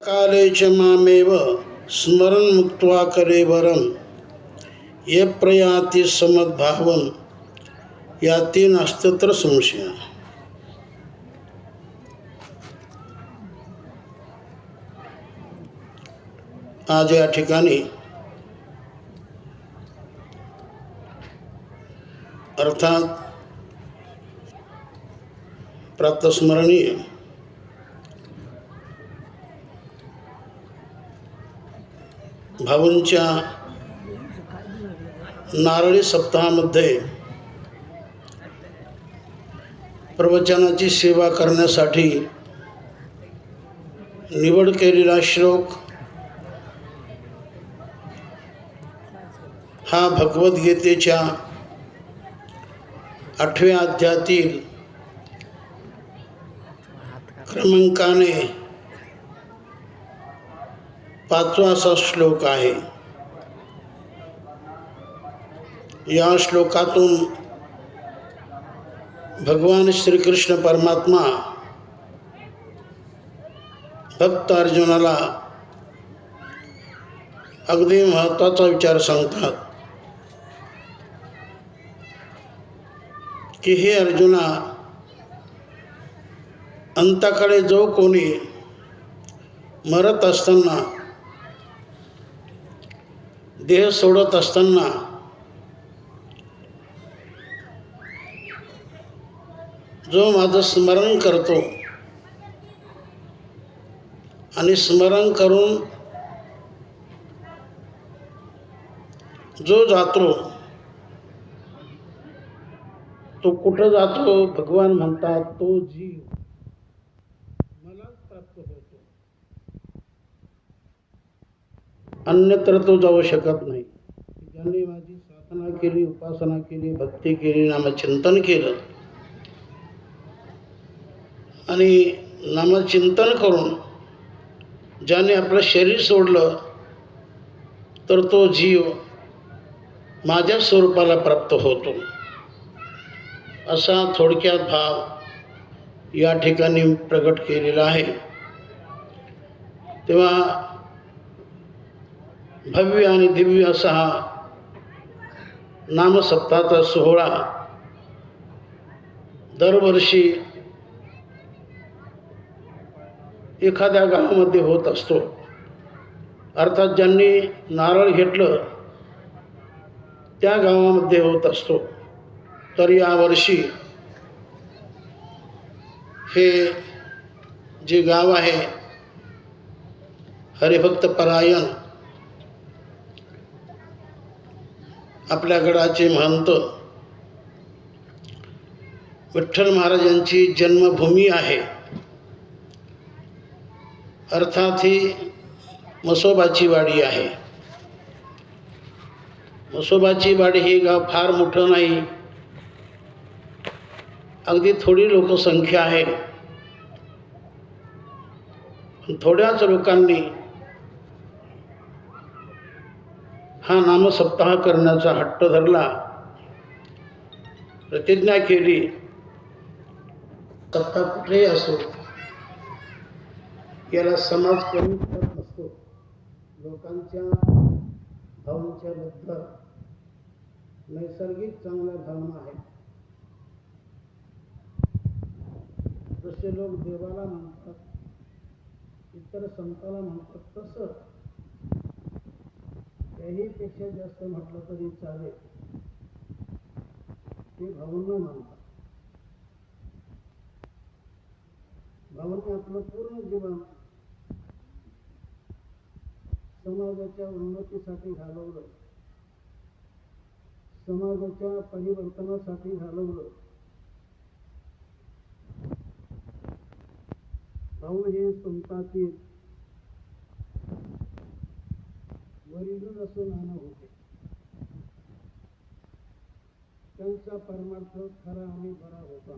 काले च मामेव स्मरण मुक्त्वा कलेवरम ये प्रयाति समद्भावम याती नास्त्यत्र संशय. आज या ठिकाणी अर्थात प्रातस्मरणीय भाऊंच्या नारळी सप्ताहामध्ये प्रवचनाची सेवा करण्यासाठी निवड केलेला श्लोक हा भगवद्गीतेच्या 8व्या अध्यायातील क्रमांकाने 5वा असा श्लोक आहे. या श्लोकातून भगवान श्रीकृष्ण परमात्मा भक्त अर्जुनाला अगदी महत्त्वाचा विचार सांगतात की हे अर्जुना, अंताकडे जो कोणी मरत असताना, देह सोडत असताना जो माझं स्मरण करतो आणि स्मरण करून जो जातो तो कुठं जातो? भगवान म्हणतात तो जीव मलाच प्राप्त होतो, अन्यत्र तो जाऊ शकत नाही. ज्यांनी माझी साधना केली, उपासना केली, भक्ती केली, नामचिंतन केलं आणि नामचिंतन करून ज्याने आपलं शरीर सोडलं तर तो जीव माझ्या स्वरूपाला प्राप्त होतो, असा थोडक्यात भाव या ठिकाणी प्रगट केलेला आहे. तेव्हा भव्य आणि दिव्य असा हा नामसप्ताहाचा सोहळा दरवर्षी एखाद्या गावामध्ये होत असतो. अर्थात ज्यांनी नारळ घेतलं त्या गावामध्ये होत असतो. तर यावर्षी हे जे गाव आहे हरिभक्त परायण, आपल्या गडाचे महंत विठ्ठल महाराजांची जन्मभूमी आहे. अर्थात ही म्हसोबाची वाडी आहे. म्हसोबाची वाडी हे गाव फार मोठं नाही, अगदी थोडी लोकसंख्या आहे. थोड्याच लोकांनी हा नामसप्ताह करण्याचा हट्ट धरला, प्रतिज्ञा केली. सप्ताह कुठेही असो, याला समाज कमी करत नसतो. लोकांच्या भावनांच्या बद्दल नैसर्गिक चांगल्या भावना आहेत. जसे लोक देवाला म्हणतात, इतर संताला म्हणतात, तसं त्याहीपेक्षा जास्त म्हटलं तरी चालेल, ते भावना मानतात. भावांनी आपलं पूर्ण जीवन समाजाच्या उन्नतीसाठी घालवलं, समाजाच्या परिवर्तनासाठी घालवलं. भाऊ हे संतातील वरील असं नाणं होते. त्यांचा परमार्थ खरा आणि बरा होता.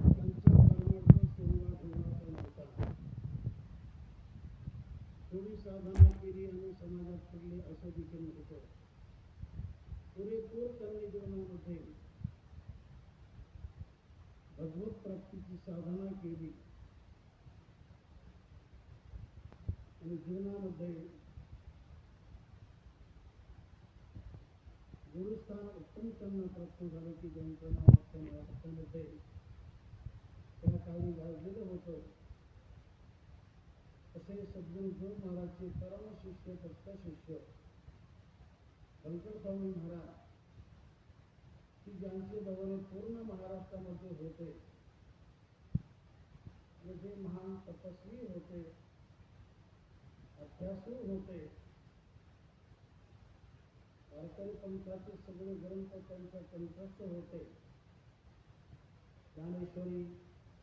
त्यांचा परमार्थ सेवा धर्माचा नव्हता. थोडी साधना केली आणि समाजात पडले असं देखील नव्हतं. पुरेपूर त्यांनी जीवनामध्ये भगवत प्राप्तीची साधना केली आणि जीवनामध्ये गुरुस्थान उत्तम त्यांना प्राप्त झालं की ज्यांचं नाव आपण वाचण्यामध्ये त्या काळी गाजलेलं होतं. असे सद्गुरू गुरु महाराजचे परम शिष्य भक्त शिष्य व्यंकट स्वामी महाराज की ज्यांचे दौरे पूर्ण महाराष्ट्रामध्ये होते, जे महान तपस्वी होते, अभ्यासू होते, वारकरी पंथाचे सगळे ग्रंथ त्यांच्या कंठस्थ होते. ज्ञानेश्वरी,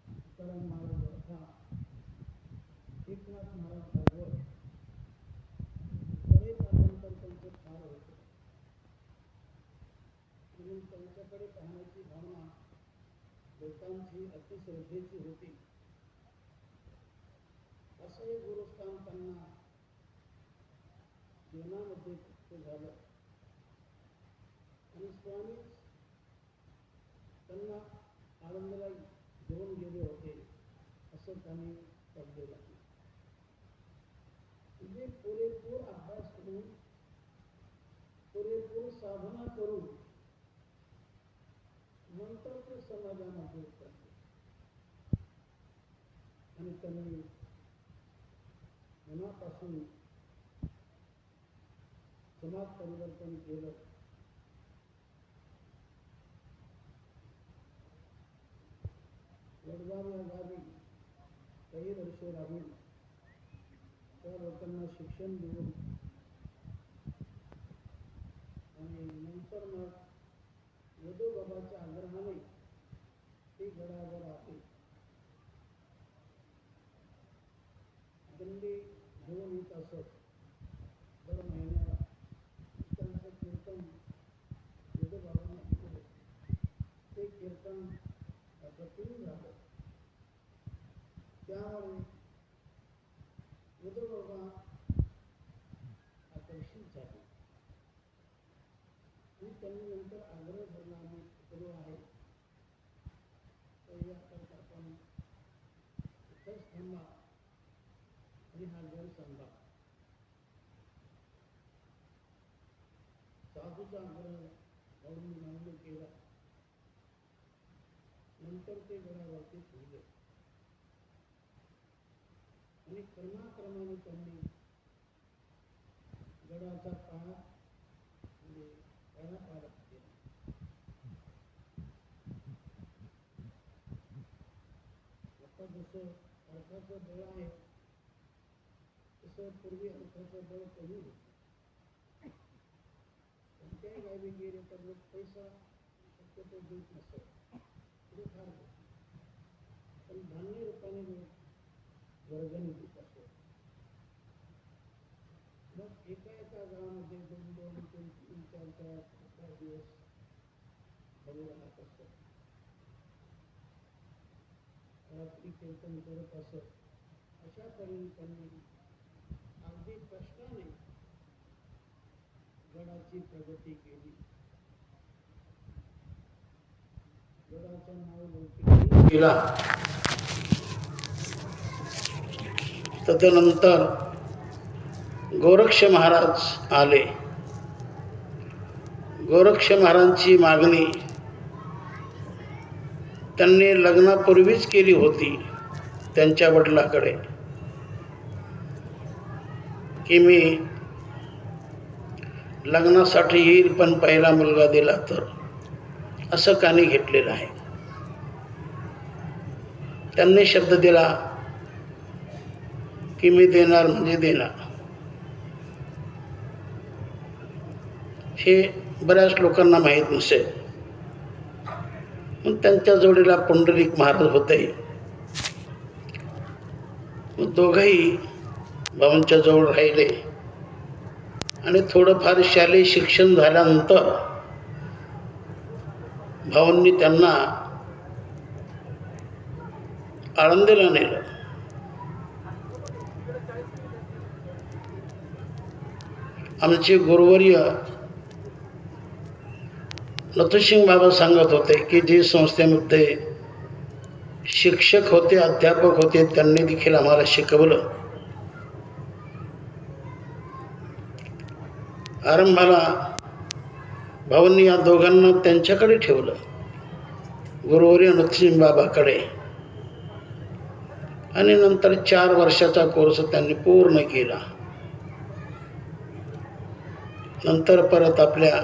तुकाराम महाराज वर्धा, एकनाथ महाराज भागवत, बरेच आनंतर त्यांचे फार होते. म्हणून त्यांच्याकडे पाहण्याची भावना लोकांची अतिश्रद्धेची होती. असंही गुरुस्थान त्यांना जीवनामध्ये प्राप्त झालं आणि स्वामी त्यांना आनंदाला घेऊन गेले होते असं त्यांनी पडलेलं आहे. म्हणजे पुरेपूर अभ्यास करून, पुरेपूर साधना करून नंतर ते समाजामध्ये उतरले आणि त्यांनी मनापासून समाज परिवर्तन केलं. वडगाव या गावी काही वर्ष राहून त्या लोकांना शिक्षण देऊन आणि नंतर मग यदोबाबाच्या आग्रहाने ते गडावर आले. दिंडी घेऊन येत असत. दर महिन्याला त्यांचं कीर्तन यदोबाबांना केलं. ते कीर्तन अप्रतिम झालं. त्यामुळे यदोबाबा आकर्षित झाले आणि त्यांनी नंतर आग्रह धरला आणि सुरू आहे तर याकरता आपण इथंच थांबा आणि हा गड सांभा. साधूचा आग्रह भाऊंनी मान्य केला. नंतर ते गडावरती ठेवले आणि क्रमाक्रमाने त्यांनी गडाचा पाय म्हणजे पाडापाड केला. आता जसं अर्थाचं बळ आहे तसं पूर्वी अर्थाचं बळ कमी होतं. कोणत्याही गावी गेले तर लोक पैसा शक्यतो देत नसत, फार पण धान्य रूपाने लोक वर्गणी देत असत. मग एका गावामध्ये 2-2, 3-3, 4-4 दिवस बळी राहत असत. रात्री कीर्तन करत असत. अशा तऱ्हेने त्यांनी अगदी कष्टाने गडाची प्रगती केली. गडाचं नाव लौकिक केला. तदनंतर गोरक्ष महाराज आले. गोरक्ष महाराजांची मागणी त्यांनी लग्नापूर्वीच केली होती त्यांच्या वडिलांकडे की मी लग्नासाठी येईल पण पहिला मुलगा दिला तर, असं कानी घेतलेलं आहे. त्यांनी शब्द दिला की मी देणार म्हणजे देणार. हे बऱ्याच लोकांना माहीत नसेल. मग त्यांच्या जोडीला पुंडलिक महाराज होते. मग दोघंही भावांच्या जवळ राहिले आणि थोडंफार शालेय शिक्षण झाल्यानंतर भावांनी त्यांना आळंदीला नेलं. आमचे गुरुवर्य नथुसिंग बाबा सांगत होते की जे संस्थेमध्ये शिक्षक होते, अध्यापक होते, त्यांनी देखील आम्हाला शिकवलं आरंभाला भावांनी या दोघांना त्यांच्याकडे ठेवलं, गुरुवर्य नरसिंह बाबाकडे. आणि नंतर 4 वर्षाचा कोर्स त्यांनी पूर्ण केला. नंतर परत आपल्या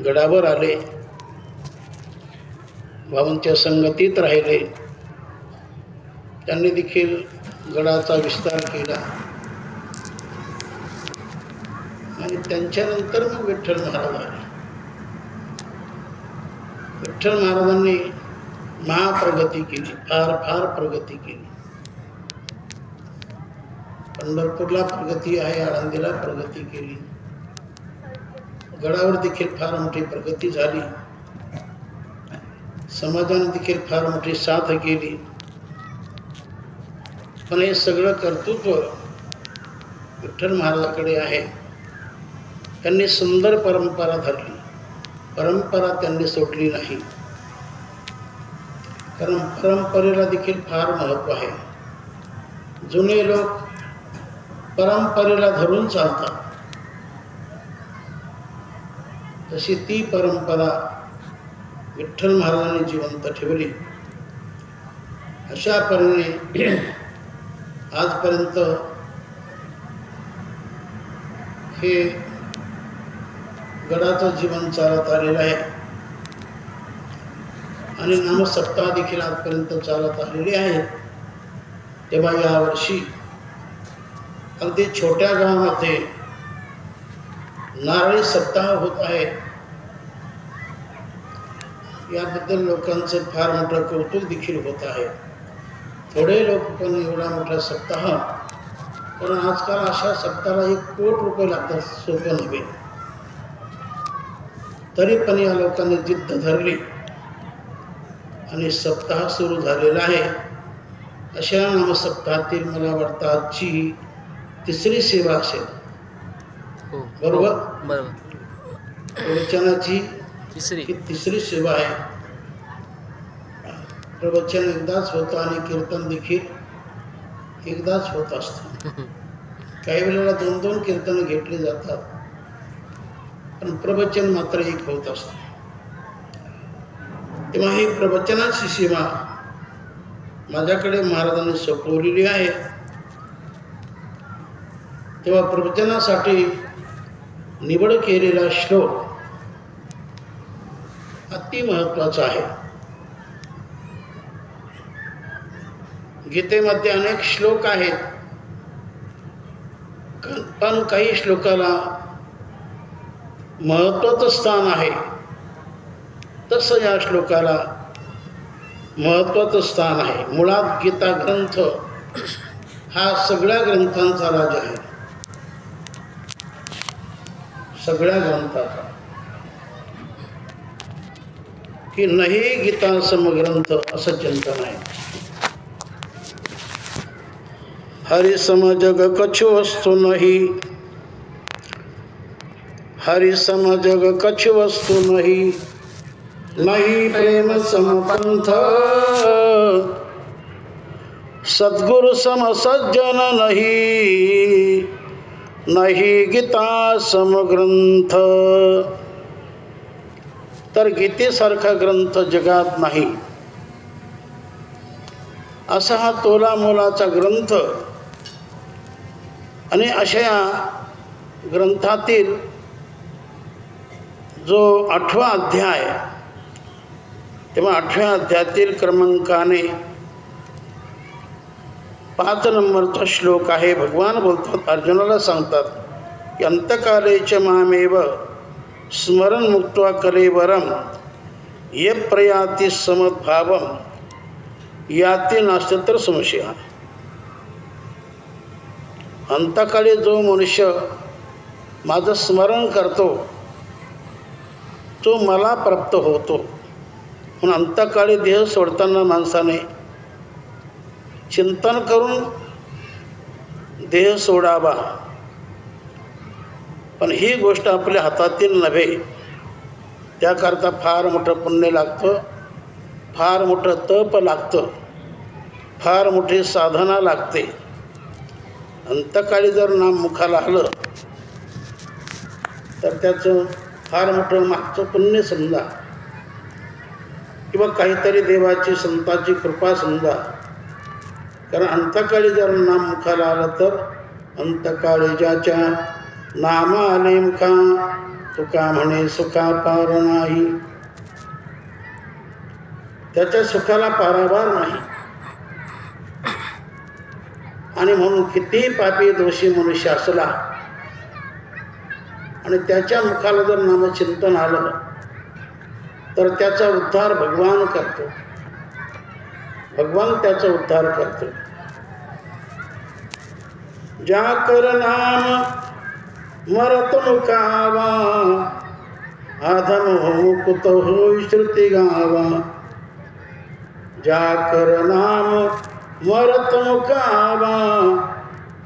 गडावर आले, भावांच्या संगतीत राहिले. त्यांनी देखील गडाचा विस्तार केला. आणि त्यांच्यानंतर मग विठ्ठल महाराज आले. विठ्ठल महाराजांनी महाप्रगती केली, फार फार प्रगती केली. पंढरपूरला प्रगती आहे, आळंदीला प्रगती केली, गडावर देखील फार मोठी प्रगती झाली. समाजाने देखील फार मोठी साथ केली. पण हे सगळं कर्तृत्व विठ्ठल महाराजाकडे आहे. त्यांनी सुंदर परंपरा धरली, परंपरा त्यांनी सोडली नाही. कारण परंपरेला देखील फार महत्त्व आहे. जुने लोक परंपरेला धरून चालतात, तशी ती परंपरा विठ्ठल महाराजांनी जिवंत ठेवली. अशा परीने आजपर्यंत हे गडाचं जीवन चालत आलेलं आहे. आणि नामसप्ताह देखील आजपर्यंत चालत आलेले आहेत. तेव्हा यावर्षी अगदी छोट्या गावामध्ये नारळी सप्ताह होत आहे. याबद्दल लोकांचं फार मोठं कौतुक देखील होत आहे. थोडे लोक पण एवढा मोठा सप्ताह, कारण आजकाल अशा सप्ताहाला 1 कोटी रुपये लागतात, सोपं नव्हे. तरी पण या लोकांनी जिद्द धरली आणि सप्ताह सुरू झालेला आहे. अशा नामसप्ताहातील मला वाटतं आजची 3री सेवा असेल. बरोबर? प्रवचनाची 3री सेवा आहे. प्रवचन एकदाच होतं आणि कीर्तन देखील एकदाच होत असतं. काही वेळेला 2-2 कीर्तनं घेतली जातात, पण प्रवचन मात्र एक होत असतं. तेव्हा ही प्रवचनाची सेवा माझ्याकडे महाराजांनी सोपवलेली आहे. तेव्हा प्रवचनासाठी निवड केलेला श्लोक अति महत्त्वाचा आहे. गीतेमध्ये अनेक श्लोक आहेत, पण काही श्लोकाला महत्त्वाचं स्थान आहे. तसं या श्लोकाला महत्त्वाचं स्थान आहे. मुळात गीता ग्रंथ हा सगळ्या ग्रंथांचा राजा आहे, सगळ्या ग्रंथाचा. की नाही गीता समग्रंथ असं चिंतन आहे. हरि सम जग कछु वस्तु नहीं, हरि सम जग कछु वस्तु नहीं, नहीं प्रेम सम पंथ, सद्गुरु सम सज्जन नहीं, नहीं गीता समग्रंथ. तर गीतेसारखा ग्रंथ जगात नाही. असा हा तोला मोलाचा ग्रंथ. आणि अशा ग्रंथातील जो 8वा अध्याय, तेव्हा 8व्या अध्यायातील क्रमांकाने 5 नंबरचा श्लोक आहे. भगवान बोलतात, अर्जुनाला सांगतात की अंतकालेच मामेव स्मरण मुक्त्वा कलेवरम ये प्रयाती समद्भावम याती नास्तर संशय. अंतकाळी जो मनुष्य माझं स्मरण करतो तो मला प्राप्त होतो. म्हणून अंतकाळी देह सोडताना माणसाने चिंतन करून देह सोडावा. पण ही गोष्ट आपल्या हातातील नव्हे. त्याकरता फार मोठं पुण्य लागतं, फार मोठं तप लागतं, फार मोठी साधना लागते. अंतकाळी जर नाम मुखाला आलं तर त्याचं फार मोठं मागचं पुण्य समजा, किंवा काहीतरी देवाची संताची कृपा समजा. कारण अंतकाळी जर नाम मुखाला आलं तर अंतकाळी ज्याच्या नाम आले मुखा तुका म्हणे सुखा पार नाही. त्याच्या सुखाला पारावार नाही. आणि म्हणून किती पापी दोषी मनुष्य असला आणि त्याच्या मुखाला जर नामचिंतन आलं तर त्याचा उद्धार भगवान करतो. भगवान त्याचा उद्धार करतो. ज्या कर नाम मरत मुखावा आधम हो कुत हो श्रुती गावा. ज्या कर नाम मरत मुखावा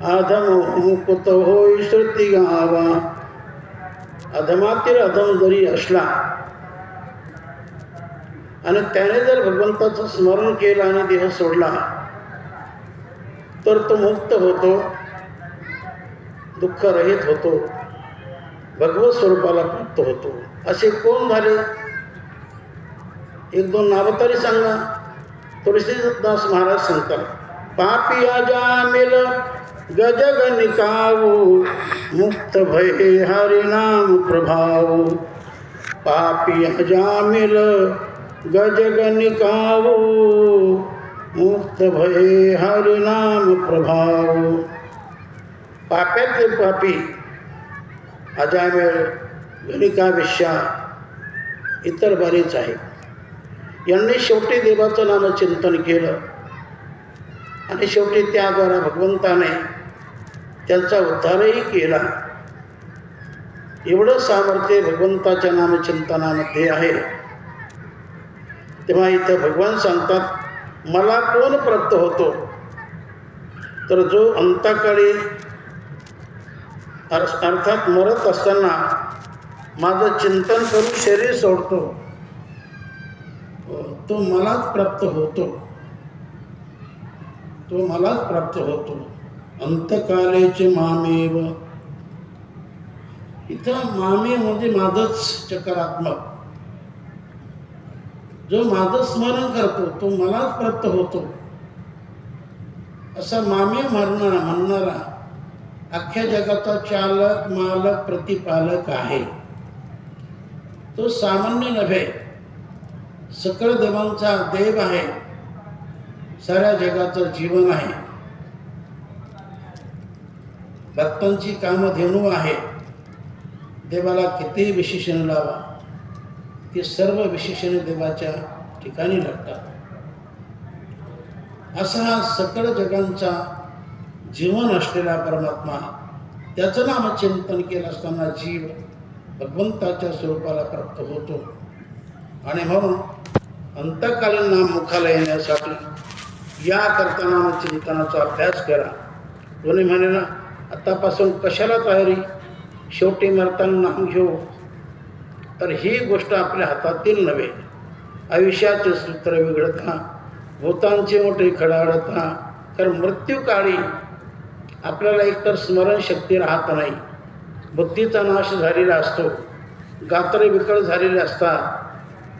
आधम हो कुत हो श्रुती गावा. अधमातील अधम जरी असला आणि त्याने जर भगवंताचं स्मरण केलं आणि देह सोडला तर तो मुक्त होतो, दुःख रहित होतो, भगवत स्वरूपाला प्राप्त होतो. असे कोण झाले? एक दोन नावं तरी सांगा. तुळशीदास महाराज सांगतात, पापिया जामिल गजगनिकावो मुक्त भये हरिनाम प्रभावो. पापिया जामिल गजगनिकावो मुक्त भये हरिनाम प्रभावो. पाप्यातले पापी अजामिळ गणिकापेक्षा इतर बरेच आहे. यांनी शेवटी देवाचं नामचिंतन केलं आणि शेवटी त्याद्वारा भगवंताने त्यांचा उद्धारही केला. एवढं सामर्थ्य भगवंताच्या नामचिंतनामध्ये आहे. तेव्हा इथं भगवान सांगतात, मला कोण प्राप्त होतो? तर जो अंतकाळी अर्थात मरत असताना माझं चिंतन करून शरीर सोडतो तो मलाच प्राप्त होतो. तो मलाच प्राप्त होतो. अंतकालेचे मामेव. इथं मामे म्हणजे माझंच चकारात्मक. जो माझं स्मरण करतो तो मलाच प्राप्त होतो असा मामे म्हणणारा अख्ख्या जगाचा चालक मालक प्रतिपालक आहे. तो सामान्य नव्हे, सकळ देवांचा देव आहे, साऱ्या जगाचं जीवन आहे, भक्तांची कामधेनू आहे. देवाला किती विशेषण लावा ती सर्व विशेषणे देवाच्या ठिकाणी लागतात. असा हा सकळ जगांचा जीवन असलेला परमात्मा, त्याचं नामचिंतन केलं असताना जीव भगवंताच्या स्वरूपाला प्राप्त होतो. आणि म्हणून अंतकालीन नाम मुखाला येण्यासाठी या करता नामचिंतनाचा अभ्यास करा. कोणी म्हणे ना, आतापासून कशाला तयारी, शेवटी मरताना नाम घेऊ. तर ही गोष्ट आपल्या हातातील नव्हे. आयुष्याचे सूत्र बिघडता, भूतांचे मोठे खडाडता. कारण मृत्यूकाळी आपल्याला एकतर स्मरणशक्ती राहत नाही, बुद्धीचा नाश झालेला असतो, गात्रे विकळ झालेले असतात,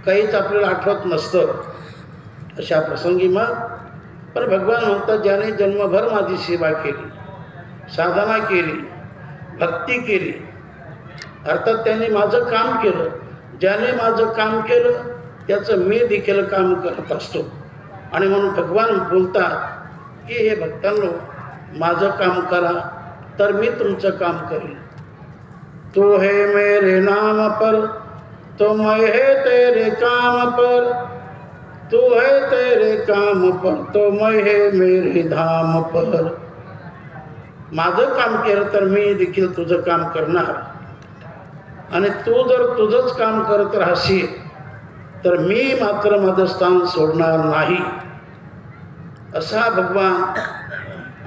काहीच आपल्याला आठवत नसतं. अशा प्रसंगी मग पण भगवान म्हणतात, ज्याने जन्मभर माझी सेवा केली, साधना केली, भक्ती केली, अर्थात त्याने माझं काम केलं. ज्याने माझं काम केलं त्याचं मी देखील काम करत असतो. आणि म्हणून भगवान बोलतात की हे भक्तांनो, माझं काम करा तर मी तुमचं काम करेन. तो है मेरे नाम पर तो मैं है तेरे काम पर. तू है तेरे काम पर तो मैं है मेरे धाम पर. माझं काम केलं तर मी देखील तुझं काम करणार. आणि तू जर तुझंच काम करत राहशील तर मी मात्र माझं स्थान सोडणार नाही. असा भगवान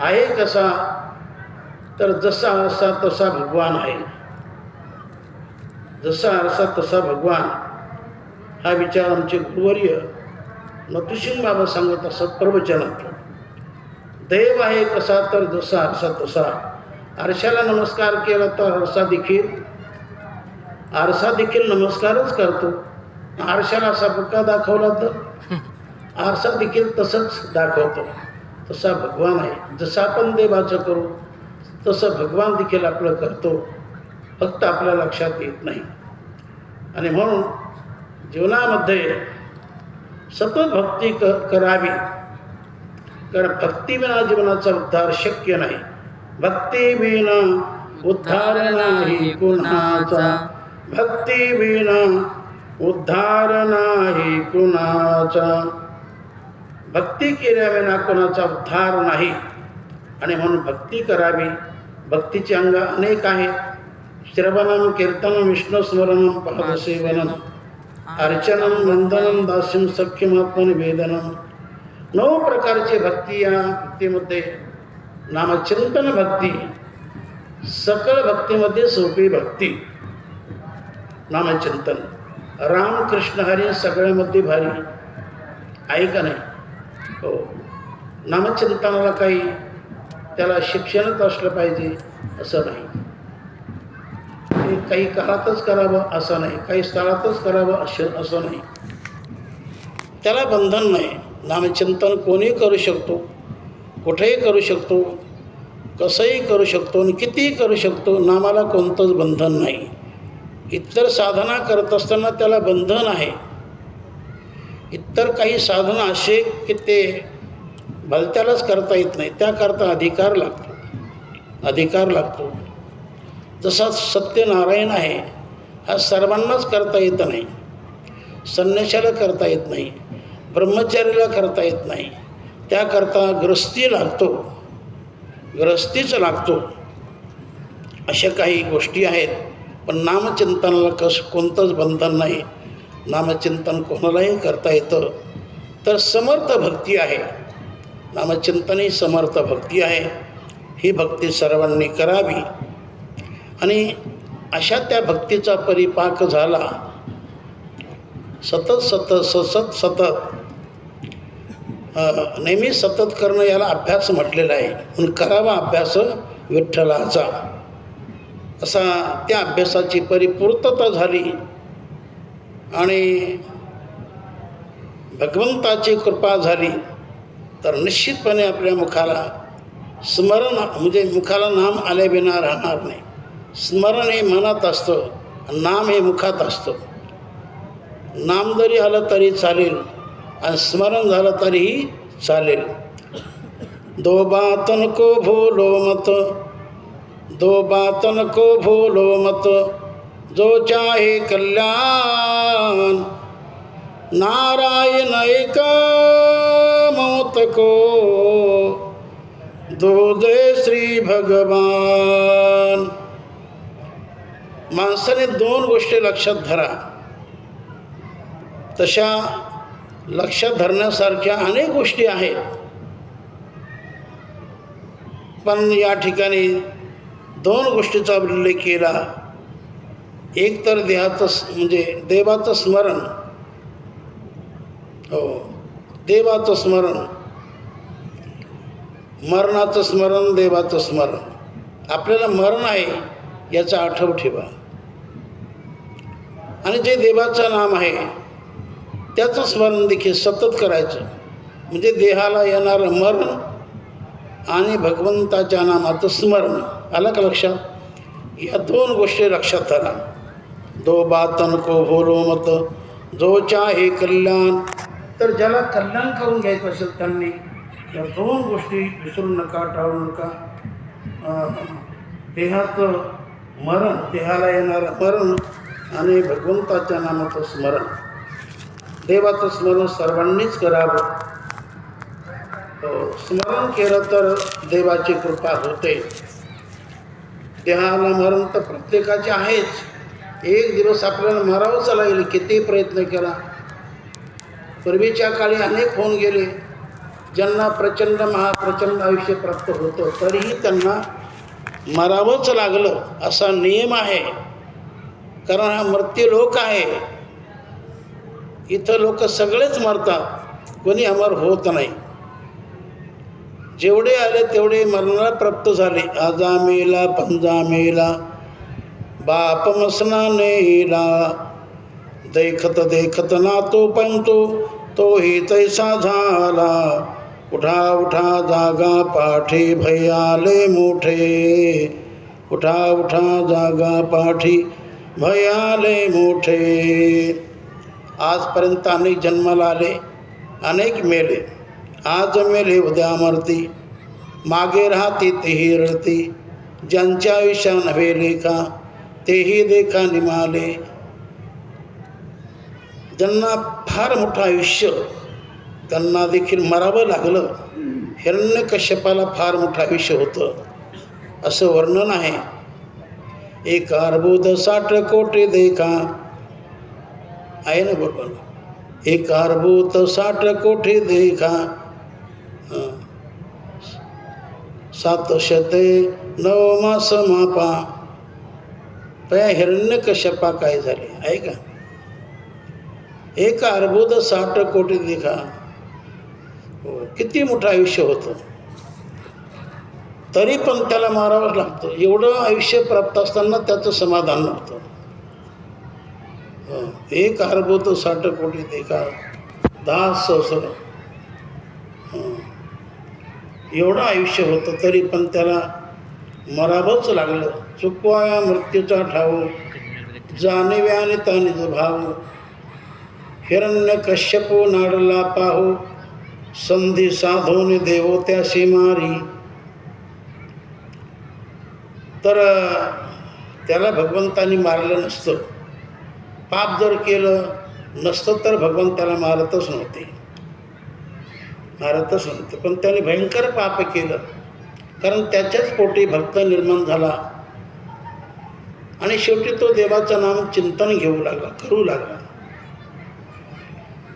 आहे. कसा? तर जसा असा तसा भगवान आहे. जसा असा तसा भगवान. हा विचार आमचे गुरुवर्य नतुसिंग बाबा सांगत असत प्रवचनात. देव आहे कसा? तर जसा असा तसा. आरशाला नमस्कार केला तर आरसा देखील आरसा देखील नमस्कारच करतो. आरशाला असा बुक्का दाखवला तर आरसा देखील तसंच दाखवतो. तसा भगवान आहे. जसं आपण देवाचं करू तसं भगवान देखील आपलं करतो, फक्त आपल्या लक्षात येत नाही. आणि म्हणून जीवनामध्ये सतत भक्ती करावी, कारण भक्तीविना जीवनाचा उद्धार शक्य नाही. भक्तीविना उद्धार नाही कुणाचा, भक्तीविना उद्धार नाही कुणाचा. भक्ती केल्याविना कोणाचा उद्धार नाही. आणि म्हणून भक्ती करावी. भक्तीचे अंग अनेक आहेत. श्रवणम कीर्तनम विष्णुस्मरणम पादसेवनम अर्चनम वंदनम दास्यम सख्यमात्मनिवेदनम. 9 प्रकारची भक्ती. या भक्तीमध्ये नामचिंतन भक्ती सकल भक्तीमध्ये सोपी भक्ती नामचिंतन. रामकृष्ण हरी सगळ्यामध्ये भारी आहे का नाही? हो. नामचिंतनाला काही त्याला शिक्षणच असलं पाहिजे असं नाही. ते काही काळातच करावं असं नाही, काही स्थळातच करावं असं नाही. त्याला बंधन नाही. नामचिंतन कोणीही करू शकतो, कुठेही करू शकतो, कसंही करू शकतो आणि कितीही करू शकतो. नामाला कोणतंच बंधन नाही. इतर साधना करत असताना त्याला बंधन आहे. इतर काही साधना असे की ते भलत्यालाच करता येत नाही, त्याकरता अधिकार लागतो. जसा सत्यनारायण आहे, हा सर्वांनाच करता येत नाही. संन्याशाला करता येत नाही, ब्रह्मचार्याला करता येत नाही. त्याकरता गृहस्थीच लागतो. अशा काही गोष्टी आहेत. पण नामचिंतनाला कोणतंच बंधन नाही. नामचिंतन कोणालाही करता येतं. तर समर्थ भक्ती आहे. नामचिंतन ही समर्थ भक्ती आहे. ही भक्ती सर्वांनी करावी. आणि अशा त्या भक्तीचा परिपाक झाला. सतत नेहमी सतत करणं याला अभ्यास म्हटलेला आहे. म्हणून करावा अभ्यास विठ्ठलाचा. असा त्या अभ्यासाची परिपूर्तता झाली आणि भगवंताची कृपा झाली तर निश्चितपणे आपल्या मुखाला स्मरण, म्हणजे मुखाला नाम आल्याविना राहणार नाही. स्मरण हे मनात असतं, नाम हे मुखात असतं. नाम जरी आलं तरी चालेल आणि स्मरण झालं तरीही चालेल. दो बातन को भूलो मत, दो बातन को भूलो मत, जो चाहे कल्याण. नारायण एक मौत को, दो जय श्री भगवान. माणसाने 2 गोष्टी लक्षात धरा. तशा लक्षात धरण्यासारख्या अनेक गोष्टी आहेत. पण या ठिकाणी 2 गोष्टीचा उल्लेख केला. एक तर म्हणजे देवाचं स्मरण. हो, देवाचं स्मरण. मरणाचं स्मरण, देवाचं स्मरण. आपल्याला मरण आहे याचा आठव ठेवा. आणि जे देवाचं नाम आहे त्याचं स्मरण देखील सतत करायचं. म्हणजे देहाला येणारं मरण आणि भगवंताच्या नामाचं स्मरण. आलं का लक्षात? या 2 गोष्टी लक्षात धरा. दो बातन को भूलो मत, जो चाहे कल्याण. तर ज्याला कल्याण करून घ्यायचं असेल त्यांनी या 2 गोष्टी विसरू नका, टाळू नका. देहाचं मरण, देहाला येणारं मरण आणि भगवंताच्या नामाचं स्मरण. देवाचं स्मरण सर्वांनीच करावं. स्मरण केलं तर देवाची कृपा होते. देहाला मरण तर प्रत्येकाचे आहेच. एक दिवस आपल्याला मरावंच लागेल. किती प्रयत्न केला. पूर्वीच्या काळी अनेक होऊन गेले ज्यांना महाप्रचंड आयुष्य प्राप्त होतं, तरीही त्यांना मरावंच लागलं असा नियम आहे. कारण हा मर्त्यलोक आहे. इथं लोक सगळेच मरतात, कोणी अमर होत नाही. जेवढे आले तेवढे मरणाला प्राप्त झाले. आजा मेला, पंजा मेला, बाप मसना नेला, देखत देखत ना तो पंतो, तोही तैसा झाला. उठा उठा जागा पाठी, भयाले मोठे. उठा उठा जागा पाठी, भयाले मोठे. आजपर्यंत अनेक जन्माला आले, अनेक मेले. आज मेले उद्या मरती, मागे राहते तेही रडती. ज्यांच्या आयुष्या नव्हे लेखा, तेही देखा निमाले. ज्यांना फार मोठं आयुष्य, त्यांना देखील मरावं लागलं. हिरण्यकश्यपाला फार मोठं आयुष्य होतं असं वर्णन आहे. एक अर्बुद 60 कोटी देखा, आहे ना बरोबर. एक अर्बुद 60 कोटी देखा, 709 मास मापा. त्या हिरण्यकश्यपा काय झाले आहे का. एक अर्बुद 60 कोटी देखा, किती मोठं आयुष्य होतं, तरी पण त्याला मारावंच लागतं. एवढं आयुष्य प्राप्त असताना त्याचं समाधान नव्हतं. एक अर्बुद 60 कोटी देखा, 10 सहस्र, एवढं आयुष्य होतं तरी पण त्याला मरावंच लागलं. चुकवाया मृत्यूचा ठाव, जाणव्याने तानिज भाव. हिरण्यकश्यपो नाडला पाहू, संधी साधून देवो त्याशी मारी. तर त्याला भगवंतानी मारलं नसतं, पाप जर केलं नसतं तर भगवंत त्याला मारतच नव्हते. पण त्याने भयंकर पाप केलं, कारण त्याच्याच पोटी भक्त निर्माण झाला. आणि शेवटी तो देवाचं नाम चिंतन घेऊ लागला, करू लागला.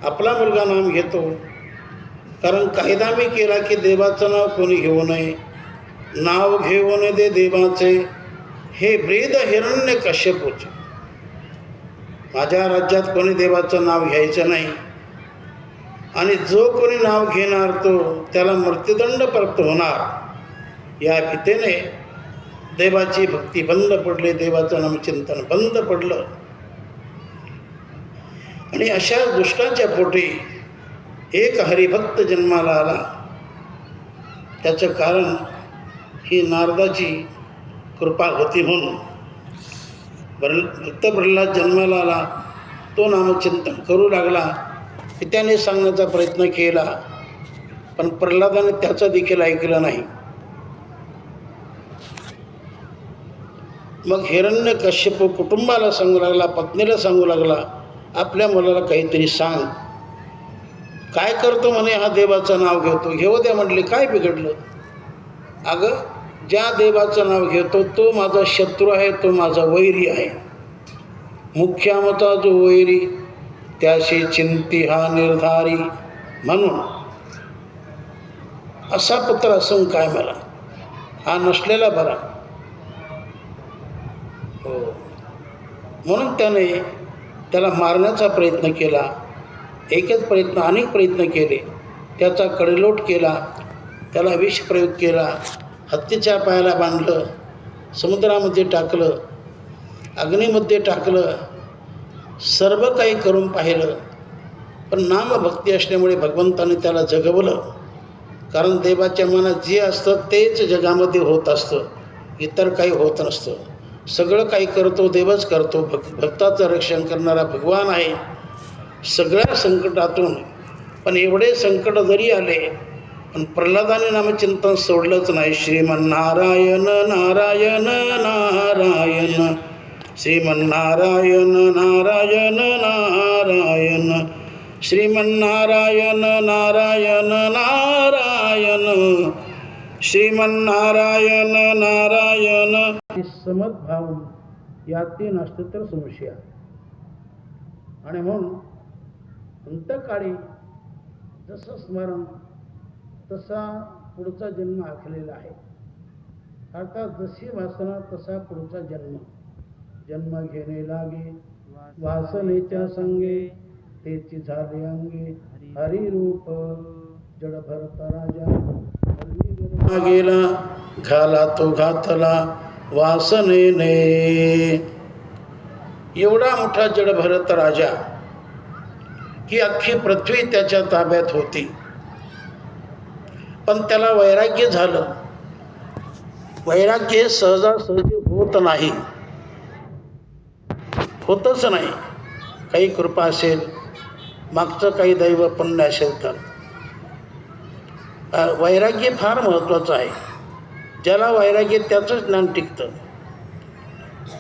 आपला मुलगा नाम घेतो, कारण कायदा मी केला की देवाचं नाव कोणी घेऊ नये. नाव घेऊ नये दे देवाचे, हे ब्रीद हिरण्यकश्यपूचे. माझ्या राज्यात कोणी देवाचं नाव घ्यायचं नाही, आणि जो कोणी नाव घेणार तो त्याला मृत्युदंड प्राप्त होणार. या भीतीने देवाची भक्ती बंद पडली, देवाचं नामचिंतन बंद पडलं. आणि अशा दुष्टाच्या पोटी एक हरिभक्त जन्माला आला. त्याचं कारण ही नारदाची कृपा होती म्हणून. भक्त प्रल्हाद जन्माला आला, तो नामचिंतन करू लागला. त्याने सांगण्याचा प्रयत्न केला, पण प्रल्हादाने त्याचं देखील ऐकलं नाही. मग हिरण्यकश्यप कुटुंबाला सांगू लागला, पत्नीला सांगू लागला, आपल्या मुलाला काहीतरी सांग. काय करतो म्हणे, हा देवाचं नाव घेतो. घेऊ द्या म्हटले, काय बिघडलं. अगं, ज्या देवाचं नाव घेतो तो माझा शत्रू आहे, तो माझा वैरी आहे. मुख्यामता जो वैरी, त्याशी चिंती हा निर्धारी. म्हणून असा पुत्र असून काय मला, हा नसलेला बरा. हो, म्हणून त्याला मारण्याचा प्रयत्न केला. एकच प्रयत्न, अनेक प्रयत्न केले. त्याचा कडेलोट केला, त्याला विष प्रयोग केला, हत्तीच्या पायाला बांधलं, समुद्रामध्ये टाकलं, अग्नीमध्ये टाकलं, सर्व काही करून पाहिलं. पण नामभक्ती असल्यामुळे भगवंताने त्याला जगवलं. कारण देवाच्या मनात जे असतं तेच जगामध्ये होत असतं, इतर काही होत नसतं. सगळं काही करतो देवच करतो. भक्ताचं रक्षण करणारा भगवान आहे सगळ्या संकटातून. पण एवढे संकट जरी आले, पण प्रल्हादाने नामचिंतन सोडलंच नाही. श्रीमन्नारायण नारायण नारायण, श्रीमन्नारायण नारायण नारायण, श्रीमन्नारायण नारायण नारायण, श्रीमन्नारायण नारायण. समद्भाव याती नसते तर संशय. आणि म्हणून अंतकाळी जसं स्मरण तसा पुढचा जन्म आखलेला आहे. अर्थात जशी वासना तसा पुढचा जन्म. जन्म घेणे लागे वासनेच्या संगे, तेची झाले अंगे हरिरूप. जड भरता राजा गेला, घाला तो घातला वासनेने. एवढा मोठा जडभरत राजा की अख्खी पृथ्वी त्याच्या ताब्यात होती, पण त्याला वैराग्य झालं. वैराग्य सहजासहजी होत नाही, होतच नाही. काही कृपा असेल, मागचं काही दैव पुण्य असेल तर. वैराग्य फार महत्त्वाचं आहे. ज्याला वैराग्य त्याचंच ज्ञान टिकतं.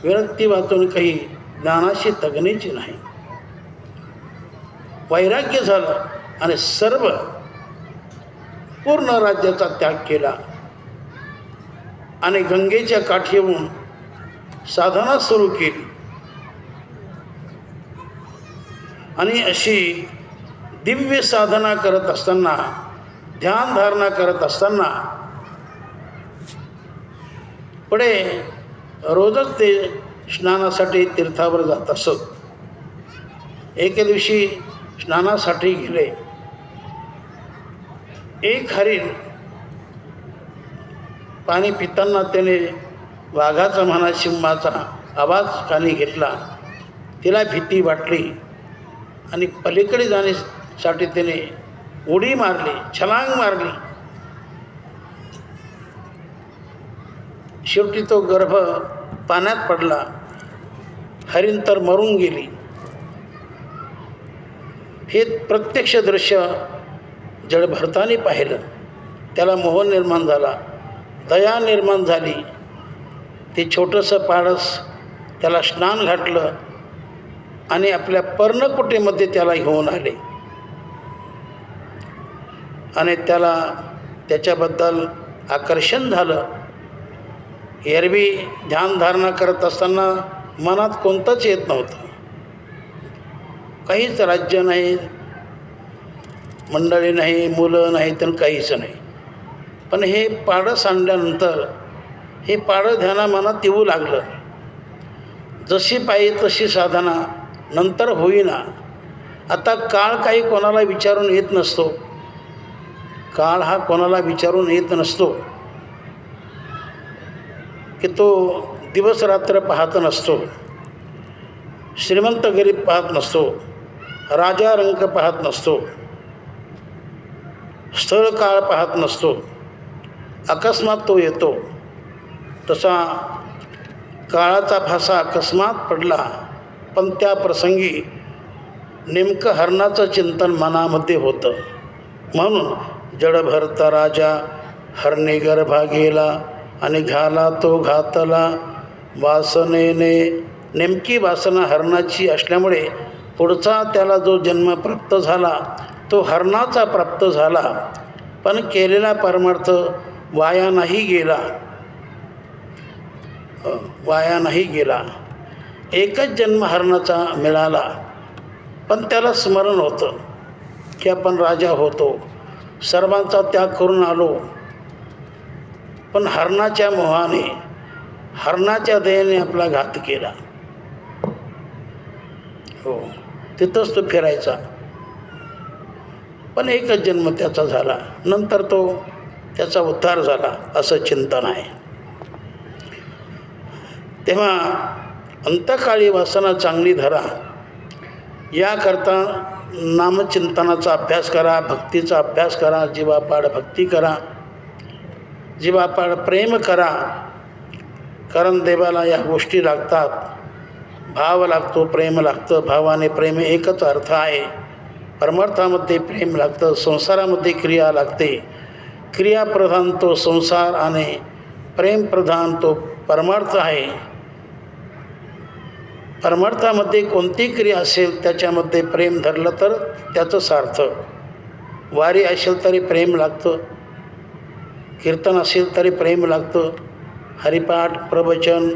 विरक्ती वाचून काही ज्ञानाशी तगणीची नाही. वैराग्य झालं आणि सर्व पूर्ण राज्याचा त्याग केला आणि गंगेच्या काठी येऊन साधना सुरू केली. आणि अशी दिव्य साधना करत असताना, ध्यानधारणा करत असताना पुढे रोजच ते स्नानासाठी तीर्थावर जात असत. एके दिवशी स्नानासाठी गेले. एक हरीण पाणी पिताना त्याने वाघाचा म्हणा सिंहाचा आवाज कानी घेतला. तिला भीती वाटली आणि पलीकडे जाण्यासाठी त्याने उडी मारली, छलांग मारली. शेवटी तो गर्भ पाण्यात पडला. हरीण तर मरून गेली. हे प्रत्यक्ष दृश्य जडभरताने पाहिलं. त्याला मोह निर्माण झाला, दया निर्माण झाली. ते छोटंसं पाडस त्याला स्नान घातलं आणि आपल्या पर्णकुटीमध्ये त्याला घेऊन आले आणि त्याला त्याच्याबद्दल आकर्षण झालं. एरवी ध्यानधारणा करत असताना मनात कोणतंच येत नव्हतं. काहीच राज्य नाही, मंडळी नाही, मुलं नाही, तर काहीच नाही. पण हे पाडस आणल्यानंतर हे पाडं ध्याना मनात येऊ लागलं. जशी पाहिजे तशी साधना नंतर होईना. आता काळ काही कोणाला विचारून येत नसतो. काळ हा कोणाला विचारून येत नसतो की तो दिवस रात्र पाहत नसतो. श्रीमंत गरीब पाहत नसतो, राजा रंक पाहत नसतो, स्थळ काळ पाहत नसतो. अकस्मात तो येतो. तसा काळाचा फासा अकस्मात पडला, पण त्या प्रसंगी नेमकं हरणाचं चिंतन मनामध्ये होतं. म्हणून जडभरता राजा हरणे गर्भा गेला आणि घाला तो घातला वासनेने. नेमकी वासना हरणाची असल्यामुळे पुढचा त्याला जो जन्म प्राप्त झाला तो हरणाचा प्राप्त झाला. पण केलेला परमार्थ वाया नाही गेला, वाया नाही गेला. एकच जन्म हरणाचा मिळाला, पण त्याला स्मरण होतं की आपण राजा होतो, सर्वांचा त्याग करून आलो. पण हरणाच्या मोहाने, हरणाच्या दयेने आपला घात केला. हो, तिथंच तो फिरायचा. पण एकच जन्म त्याचा झाला, नंतर तो त्याचा उद्धार झाला, असं चिंतन आहे. तेव्हा अंतकाळी वासना चांगली धरा. याकरता नामचिंतनाचा अभ्यास करा, भक्तीचा अभ्यास करा, जीवापाड भक्ती करा, जीवापाड प्रेम करा. कारण देवाला या गोष्टी लागतात. भाव लागतो, प्रेम लागतं. भावाने प्रेम एकच अर्थ आहे. परमार्थामध्ये प्रेम लागतं, संसारामध्ये क्रिया लागते. क्रियाप्रधान तो संसार आणि प्रेमप्रधान तो परमार्थ आहे. परमार्थामध्ये कोणती क्रिया असेल त्याच्यामध्ये प्रेम धरलं तर त्याचं सार्थक. वारी असेल तरी प्रेम लागतं, कीर्तन असेल तरी प्रेम लागतं, हरिपाठ प्रवचन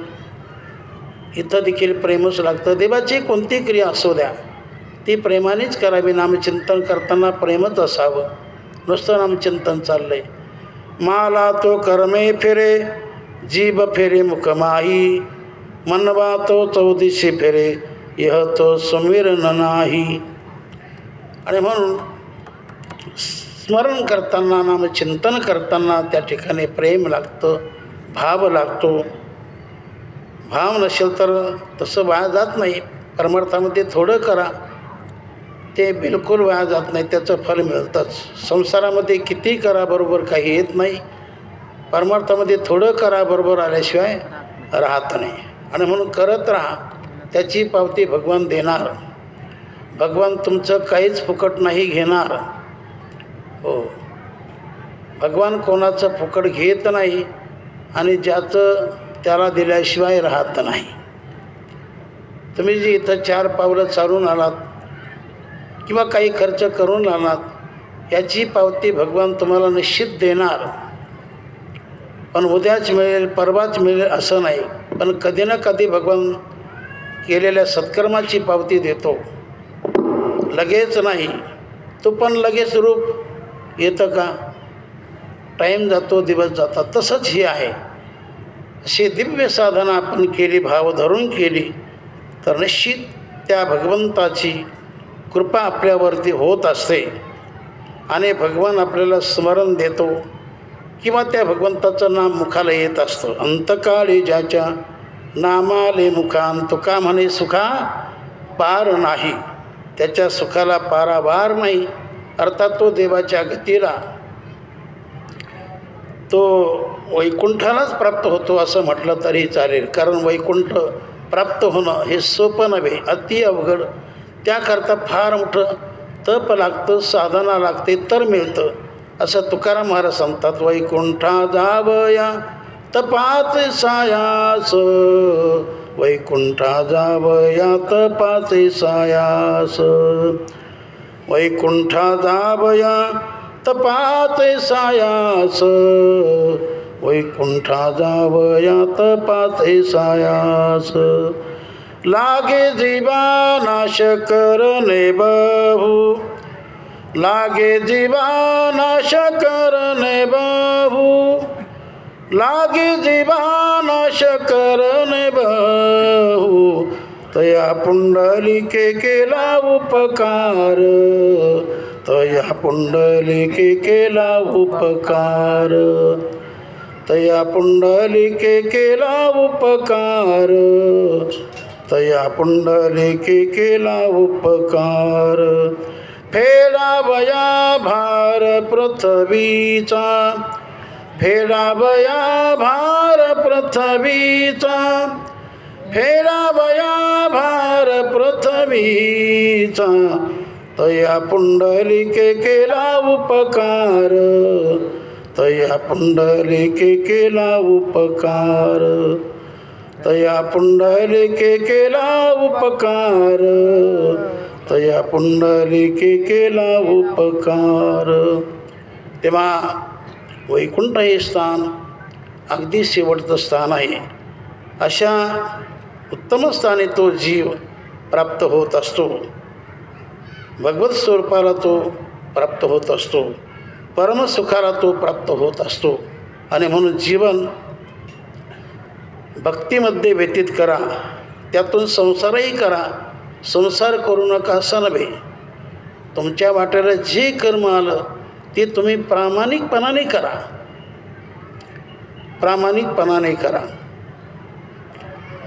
इथं देखील प्रेमच लागतं. देवाची कोणती क्रिया असू द्या ती प्रेमानेच करावी. नामचिंतन करताना प्रेमच असावं. नुसतं नामचिंतन चाललंय. माला तो कर्मे फिरे, जीभ फिरे मुखमाही, मनवा तो चौदिशी फिरे, यह तो सुमिरन नाही. आणि म्हणून स्मरण करताना, नामचिंतन करताना त्या ठिकाणी प्रेम लागतं, भाव लागतो. भाव नसेल तर तसं वाया जात नाही. परमार्थामध्ये थोडं करा ते बिलकुल वाया जात नाही, त्याचं फल मिळतंच. संसारामध्ये किती करा बरोबर काही येत नाही, परमार्थामध्ये थोडं करा बरोबर आल्याशिवाय राहत नाही. आणि म्हणून करत राहा, त्याची पावती भगवान देणार. भगवान तुमचं काहीच फुकट नाही घेणार. हो, भगवान कोणाचं फुकट घेत नाही आणि ज्याचं त्याला दिल्याशिवाय राहत नाही. तुम्ही जे इथं 4 पावलं चालून आलात किंवा काही खर्च करून आलात, याची पावती भगवान तुम्हाला निश्चित देणार. पण उद्याच मिळेल, परवाच मिळेल असं नाही, पण कधी ना कधी भगवान केलेल्या सत्कर्माची पावती देतो. लगेच नाही. तो पण लगेच रूप येतं का? टाईम जातो, दिवस जातात. तसंच हे आहे. अशी दिव्य साधना आपण केली, भाव धरून केली, तर निश्चित त्या भगवंताची कृपा आपल्यावरती होत असते आणि भगवान आपल्याला स्मरण देतो किंवा त्या भगवंताचं नाम मुखाला येत असतं. अंतकाळी ज्याच्या नामाले मुखान, तुका म्हणे सुखा पार नाही. त्याच्या सुखाला पारावार नाही. अर्थात तो देवाच्या गतीला, तो वैकुंठालाच प्राप्त होतो असं म्हटलं तरी चालेल. कारण वैकुंठ प्राप्त होणं हे सोपं नव्हे, अति अवघड. त्याकरता फार मोठं तप लागतं, साधना लागते, तर मिळतं. असं तुकाराम महाराज सांगतात, वैकुंठा जावया तपाचे सायास, वैकुंठा जावया तपाचे सायास, वैकुंठा जावया तपाचे सायास, वैकुंठा जावया तपाचे सायास. लागे जीवा नाश करणे बहु, लागे जीवा नाश करणे बहु, लागे जीवा नाश करणे बहु. तया पुंडलिके केला उपकार, तया पुंडलिके केला उपकार, तया पुंडलिके केला उपकार, तया पुंडलिके केला उपकार. फेडावया भार पृथ्वीचा, फेडावया भार पृथ्वीचा, फेडावया भार पृथ्वीचा. तया पुंडलिके केला उपकार, तया पुंडलिके केला उपकार, तया पुंडलिके केला उपकार, तया पुंडलिके केला उपकार. तेव्हा वैकुंठ हे स्थान अगदी शेवटचं स्थान आहे. अशा उत्तम स्थानी तो जीव प्राप्त होत असतो. भगवत स्वरूपाला तो प्राप्त होत असतो, परमसुखाला तो प्राप्त होत असतो. आणि म्हणून जीवन भक्तीमध्ये व्यतीत करा, त्यातून संसारही करा. संसार करू नका असं नव्हे. तुमच्या वाट्याला जे कर्म आलं ते तुम्ही प्रामाणिकपणाने करा, प्रामाणिकपणाने करा.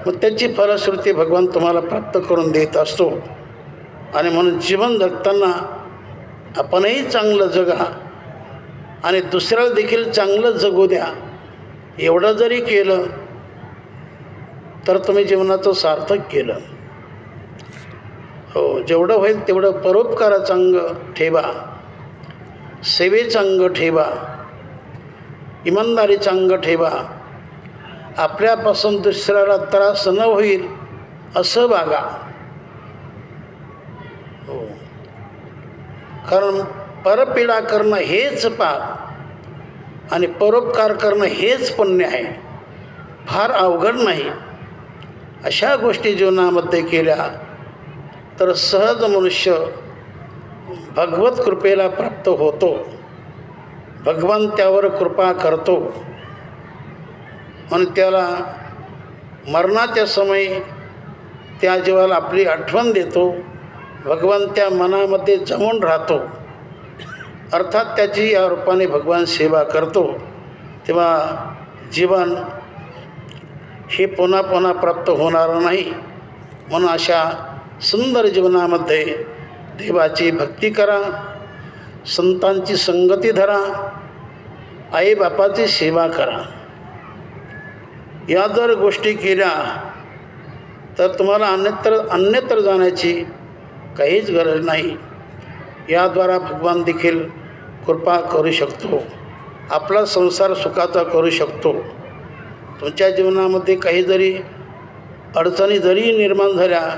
मग त्याची फलश्रुती भगवान तुम्हाला प्राप्त करून देत असतो. आणि म्हणून जीवन जगताना आपणही चांगलं जगा आणि दुसऱ्याला देखील चांगलं जगू द्या. एवढं जरी केलं तर तुम्ही जीवनाचं सार्थक केलं. हो, जेवढं होईल तेवढं परोपकाराचं अंग ठेवा, सेवेचं अंग ठेवा, इमानदारीचं अंग ठेवा. आपल्यापासून दुसऱ्याला त्रास न होईल असं वागा. हो, कारण परपीडा करणं हेच पाप आणि परोपकार करणं हेच पुण्य आहे. फार अवघड नाही. अशा गोष्टी जीवनामध्ये केल्या तर सहज मनुष्य भगवत कृपेला प्राप्त होतो. भगवान त्यावर कृपा करतो आणि त्याला मरणाच्या समयी त्या जीवाला आपली आठवण देतो. भगवान त्या मनामध्ये जमून राहतो. अर्थात त्याची या रूपाने भगवान सेवा करतो. तेव्हा जीवन हे पुन्हा पुन्हा प्राप्त होणार नाही. म्हणून अशा सुंदर जीवनामध्ये देवाची भक्ती करा, संतांची संगती धरा, आईबापाची सेवा करा. या जर गोष्टी केल्या तर तुम्हाला अन्यत्र जाण्याची काहीच गरज नाही. याद्वारा भगवान देखील कृपा करू शकतो, आपला संसार सुखाचा करू शकतो. तुमच्या जीवनामध्ये काही जरी अडचणी जरी निर्माण झाल्या